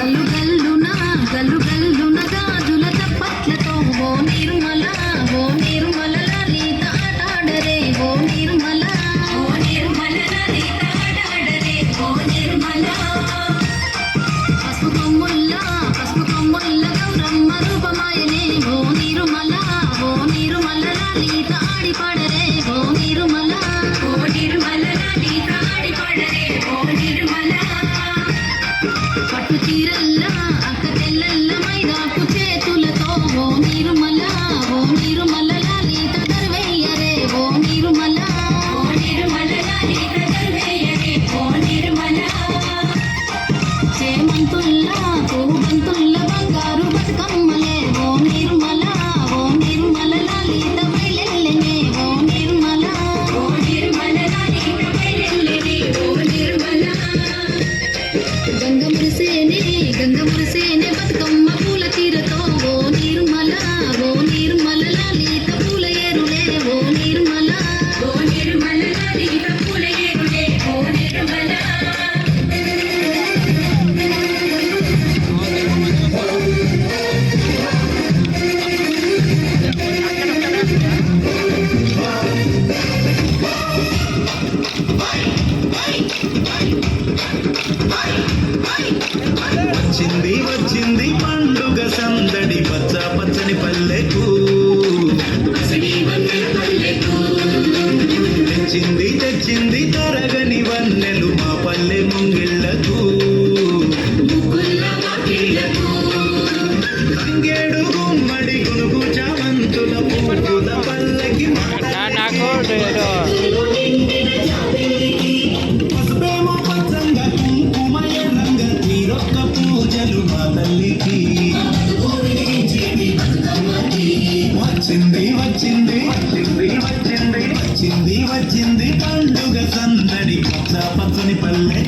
గల్లు గల్లున గల్లు గల్లున గాజుల చప్పట్లతో ఓ నిర్మల లలిత ఆటాడరే ఓ నిర్మల లలిత ఆటాడరే ఓ నిర్మల పసుపు కొమ్ముల్ల గౌరమ్మ రూపమాయనే ఓ నిర్మల లలిత ఆడి పాడరే ఓ నిర్మల లలిత ఆడి పాడరే ఓ నిర్మల పట్టు చీరల్ల అక్క తెల్లల్ల మైదాకు చేతులతో ఓ నిర్మల లలిత దర్వయ్యరే ఓ నిర్మల లలిత దర్వయ్యరే ఓ నిర్మల చేమంతుల్ల పూబంతుల్ల బంగారు బతుకమ్మలే ఓ నిర్మల లలిత బయలెల్లెనే ఓ నిర్మల లలిత బయలెల్లెనే ఓ నిర్మల గంగ మురిసేనే బతుకమ్మ పూల తీరతో ఓ నిర్మల లలిత పూల ఏరులే ఓ నిర్మల లలిత పూల ఏరులే ఓ నిర్మల వచ్చింది పండుగ సందడి పచ్చ పచ్చని పల్లెకు తెచ్చింది తరగని వన్నెలు మా పల్లె ముంగిళ్లకు తంగేడు గుమ్మడి గునుగు చామంతుల పువ్వుల పల్లకి పసుపేమో పచ్చంగా కుంకుమయనంగా తీరొక్క పూజలు మా తల్లికి వచ్చింది పండుగ సందడి పచ్చ పచ్చని పల్లె